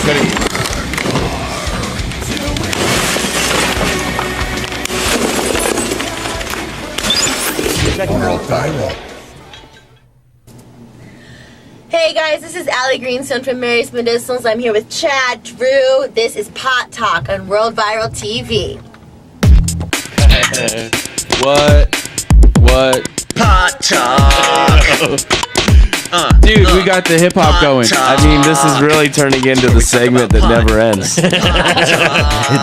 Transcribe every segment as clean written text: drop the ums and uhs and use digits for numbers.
World Viral. Hey guys, this is Allie Greenstone from Mary's Medicinals. I'm here with Chad Drew. This is Pot Talk on World Viral TV. What? Pot Talk. Dude, we got the hip hop going. I mean, this is really turning into the segment that never ends. It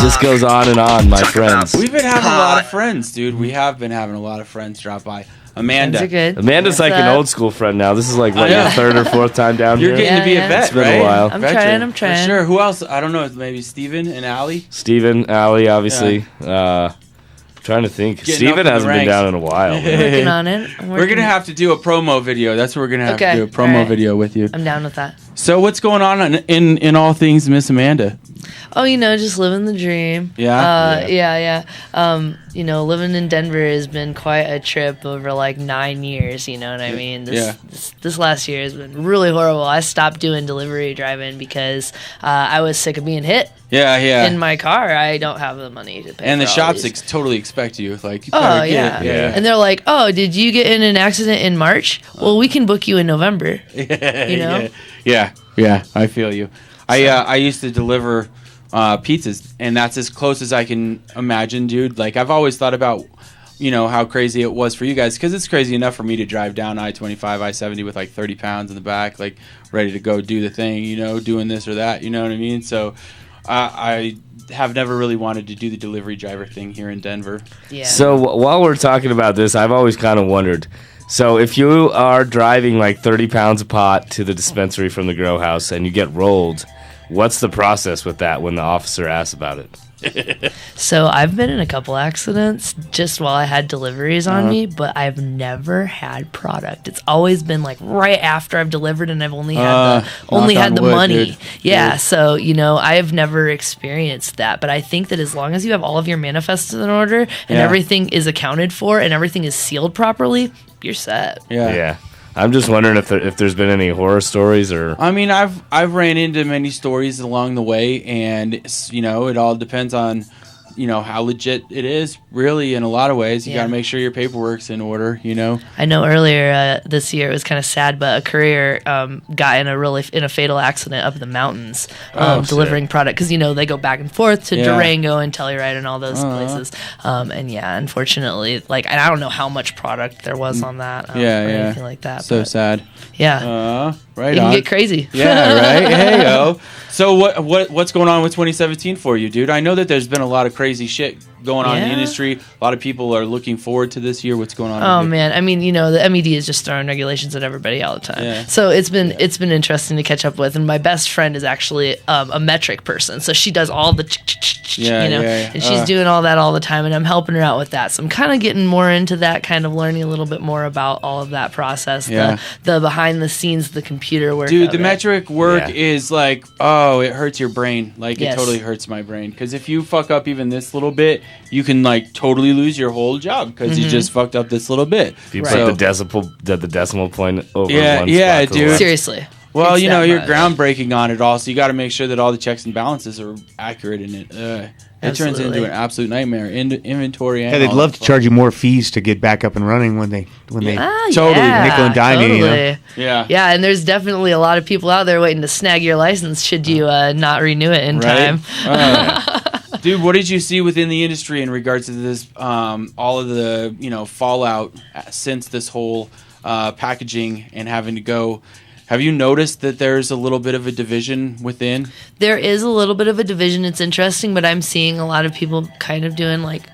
just goes on and on, my friends. We've been having a lot of friends, dude. We have been having a lot of friends drop by. Amanda. Amanda's like an old school friend now. This is like what, your third or fourth time down here? You're getting to be a vet, It's been right? a while. I'm trying. For sure. Who else? I don't know. Maybe Steven and Allie? Steven, Allie, obviously. Trying to think. Steven hasn't been down in a while. Working on it. We're going to have to do a promo video. That's what we're going to have to do, a promo video with you. I'm down with that. So what's going on in all things Miss Amanda? Oh, just living the dream. Yeah? Living in Denver has been quite a trip over like 9 years, you know what I mean? This last year has been really horrible. I stopped doing delivery driving because I was sick of being hit. In my car. I don't have the money to pay. And the shops totally expect you. Like, you gotta get it. And they're like, "Oh, did you get in an accident in March? Well, we can book you in November." You know? Yeah, I feel you. I used to deliver pizzas, and that's as close as I can imagine, dude. Like, I've always thought about, how crazy it was for you guys, because it's crazy enough for me to drive down I-25, I-70 with like 30 pounds in the back, like ready to go do the thing, doing this or that, you know what I mean? So I have never really wanted to do the delivery driver thing here in Denver. Yeah. So while we're talking about this, I've always kind of wondered, so if you are driving like 30 pounds of pot to the dispensary from the grow house and you get rolled, what's the process with that when the officer asks about it? So I've been in a couple accidents just while I had deliveries on me, but I've never had product. It's always been like right after I've delivered, and I've only had the money. Dude. Yeah, Dude. so I have never experienced that. But I think that as long as you have all of your manifests in order and everything is accounted for and everything is sealed properly, you're set. Yeah. I'm just wondering if there's been any horror stories or. I mean, I've ran into many stories along the way, and it all depends on how legit it is. Really, in a lot of ways, you got to make sure your paperwork's in order. I know earlier this year it was kind of sad, but a courier got in a fatal accident up in the mountains delivering product because they go back and forth to Durango and Telluride and all those places. Unfortunately, and I don't know how much product there was on that. Or anything like that. So sad. Yeah. Right. It can get crazy. Yeah. Right. Hey yo. So what's going on with 2017 for you, dude? I know that there's been a lot of crazy shit going on in the industry. A lot of people are looking forward to this year. What's going on? Oh man, I mean, the MED is just throwing regulations at everybody all the time. Yeah. So it's been interesting to catch up with. And my best friend is actually a metric person, so she does all the and she's doing all that all the time, and I'm helping her out with that. So I'm kind of getting more into that, kind of learning a little bit more about all of that process, the behind the scenes, the computer work. Dude, the metric work is like, it hurts your brain. Like, it totally hurts my brain. Because if you fuck up even this little bit, you can like totally lose your whole job because you just fucked up this little bit. If you put the decimal point over one spot, dude. Seriously. Well, you're groundbreaking on it all, so you got to make sure that all the checks and balances are accurate in it. It turns into an absolute nightmare. Inventory. And they'd love to charge you more fees to get back up and running when they totally nickel and dime you. Yeah, and there's definitely a lot of people out there waiting to snag your license should you not renew it in time. Dude, what did you see within the industry in regards to this? All of the fallout since this whole packaging and having to go. Have you noticed that there's a little bit of a division within? There is a little bit of a division. It's interesting, but I'm seeing a lot of people kind of doing like,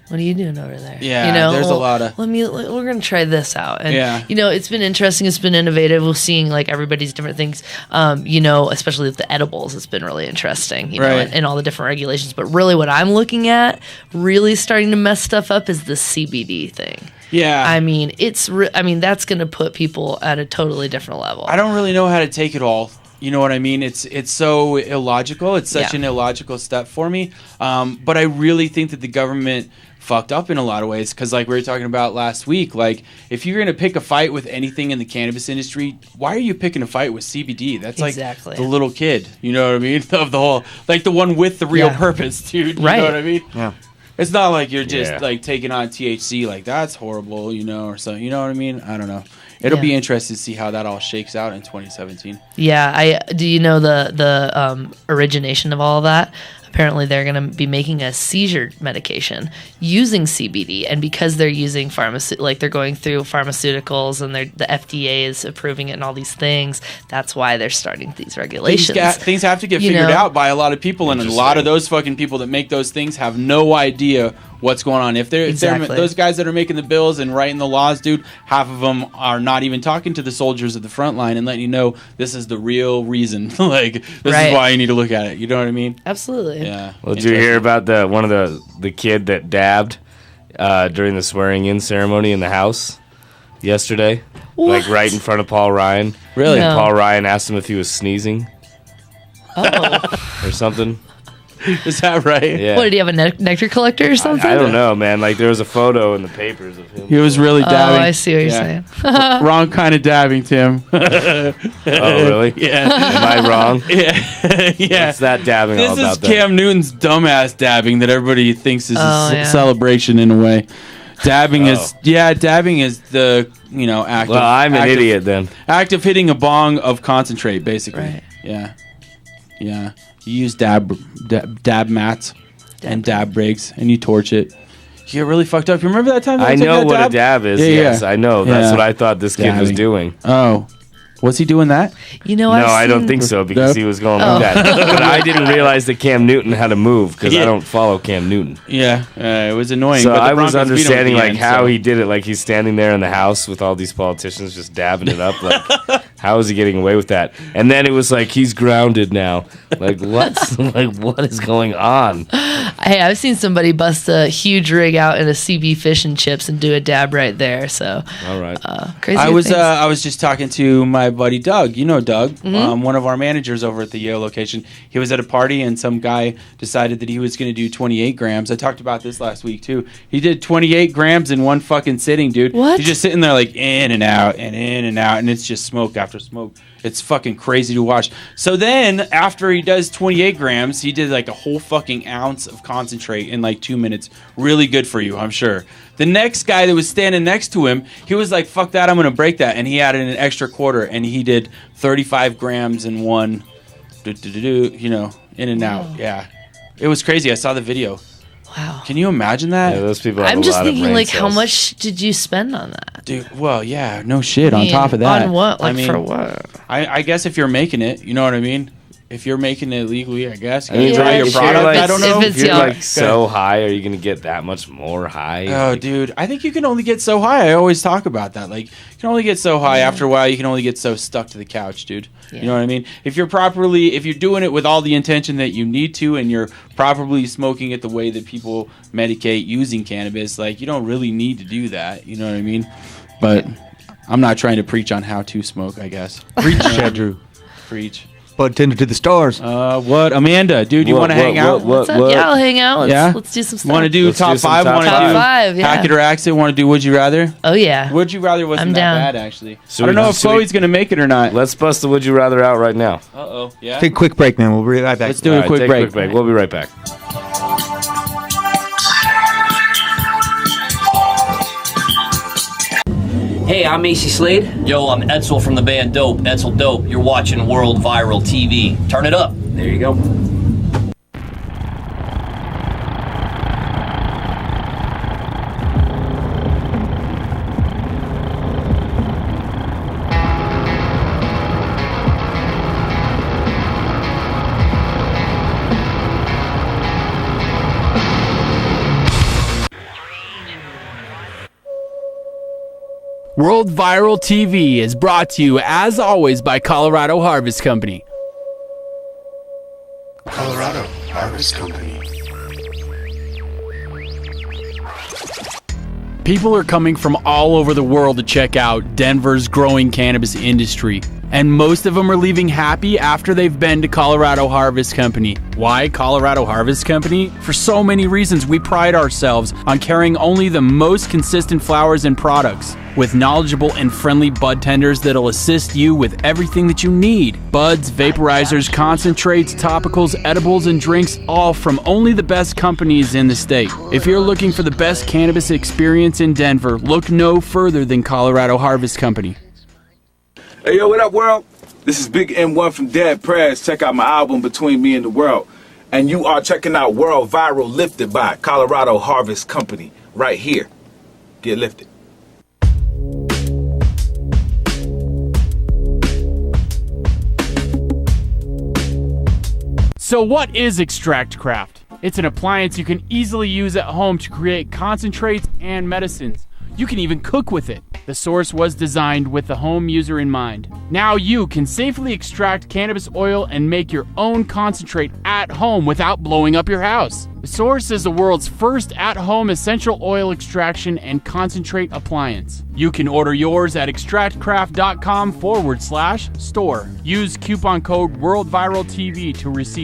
what are you doing over there? Yeah, there's a lot of... We're going to try this out. And, it's been interesting. It's been innovative. We're seeing, like, everybody's different things, especially with the edibles. It's been really interesting, and all the different regulations. But really what I'm looking at, really starting to mess stuff up, is the CBD thing. Yeah. I mean, that's going to put people at a totally different level. I don't really know how to take it all. You know what I mean? It's so illogical. It's such an illogical step for me. But I really think that the government fucked up in a lot of ways, because like we were talking about last week, like if you're gonna pick a fight with anything in the cannabis industry, why are you picking a fight with CBD? That's like the little kid, you know what I mean, of the whole, like the one with the real purpose, dude. You know what I mean? Yeah. It's not like you're just like taking on THC, like that's horrible, you know, or something. You know what I mean? I don't know. It'll be interesting to see how that all shakes out in 2017. Yeah, do you know the origination of all of that? Apparently, they're going to be making a seizure medication using CBD, and because they're using they're going through pharmaceuticals, and the FDA is approving it and all these things. That's why they're starting these regulations. Things have to get figured out by a lot of people, and a lot of those fucking people that make those things have no idea what's going on. If they're those guys that are making the bills and writing the laws, dude, half of them are not even talking to the soldiers at the front line and letting you know this is the real reason. Like this is why you need to look at it. You know what I mean? Absolutely. Yeah. Well, did you hear about one of the kid that dabbed during the swearing-in ceremony in the House yesterday? What? Like right in front of Paul Ryan. Really? And Paul Ryan asked him if he was sneezing. Oh. Or something. Is that right? Yeah. What, did he have a nectar collector or something? I don't know, man. Like there was a photo in the papers of him. He was really dabbing. Oh, I see what you're saying. Wrong kind of dabbing, Tim. Oh, really? Yeah. Am I wrong? Yeah. What's that dabbing all about? This is Cam Newton's dumbass dabbing that everybody thinks is a celebration in a way. Dabbing is the act. Well, I'm an idiot then. Act of hitting a bong of concentrate, basically. Right. Yeah. Yeah. You use dab mats and dab rigs, and you torch it. You get really fucked up. You remember that time? I know what a dab is. Yes, I know. That's what I thought this kid was doing. Oh. Was he doing that? No, I don't think so, because he was going like that. But I didn't realize that Cam Newton had to move, because I don't follow Cam Newton. Yeah, it was annoying. So I was understanding like how he did it. Like he's standing there in the House with all these politicians just dabbing it up. Like how is he getting away with that? And then it was like he's grounded now. Like what? Like what is going on? Hey, I've seen somebody bust a huge rig out in a CB fish and chips and do a dab right there. So all right, crazy. I was just talking to my buddy Doug. You know Doug, one of our managers over at the Yale location. He was at a party and some guy decided that he was going to do 28 grams. I talked about this last week too. He did 28 grams in one fucking sitting, dude. What? He's just sitting there like in and out and in and out, and it's just smoke after smoke. It's fucking crazy to watch. So then, after he does 28 grams, he did like a whole fucking ounce of concentrate in like 2 minutes. Really good for you, I'm sure. The next guy that was standing next to him, he was like, fuck that, I'm going to break that. And he added an extra quarter, and he did 35 grams in one, in and out. Yeah. It was crazy. I saw the video. Wow. Can you imagine that? Yeah, those people have I'm a just lot thinking, of brain like, how cells. much did you spend on that? Dude, well, yeah, no shit. On top of that. On what? Like, I mean, for what? I guess if you're making it, you know what I mean? If you're making it legally, I guess. I mean, try your if you're product. like, I don't know. If you're like so high, are you going to get that much more high? Oh, dude, I think you can only get so high. I always talk about that. Like, you can only get so high. After a while, you can only get so stuck to the couch, dude. You know what I mean? If you're doing it with all the intention that you need to, and you're properly smoking it the way that people medicate using cannabis, like, you don't really need to do that. You know what I mean? But I'm not trying to preach on how to smoke, I guess. Preach, Chad Drew. Preach. Bud tender to the stars. What? Amanda, dude, you want to hang out? What's up? Yeah, I'll hang out. Let's do some stuff. Want to do top five? Want to do top five? Yeah. Hack it or axe it? Want to do Would You Rather? Oh, yeah. Would You Rather wasn't I'm that down. bad, actually. I don't know if Chloe's going to make it or not. Let's bust the Would You Rather out right now. Uh-oh. Yeah? Take a quick break, man. We'll be right back. Let's do a quick break. We'll be right back. Hey, I'm Macy Slade. Yo, I'm Edsel from the band Dope. Edsel Dope. You're watching World Viral TV. Turn it up. There you go. World Viral TV is brought to you, as always, by Colorado Harvest Company. Colorado Harvest Company. People are coming from all over the world to check out Denver's growing cannabis industry. And most of them are leaving happy after they've been to Colorado Harvest Company. Why Colorado Harvest Company? For so many reasons. We pride ourselves on carrying only the most consistent flowers and products, with knowledgeable and friendly bud tenders that'll assist you with everything that you need. Buds, vaporizers, concentrates, topicals, edibles, and drinks, all from only the best companies in the state. If you're looking for the best cannabis experience in Denver, look no further than Colorado Harvest Company. Hey, yo, what up, world? This is Big M1 from Dead Prez. Check out my album, Between Me and the World. And you are checking out World Viral Lifted by Colorado Harvest Company right here. Get lifted. So what is Extract Craft? It's an appliance you can easily use at home to create concentrates and medicines. You can even cook with it. The source was designed with the home user in mind. Now you can safely extract cannabis oil and make your own concentrate at home without blowing up your house. The source is the world's first at-home essential oil extraction and concentrate appliance. You can order yours at extractcraft.com/store. Use coupon code WorldViralTV to receive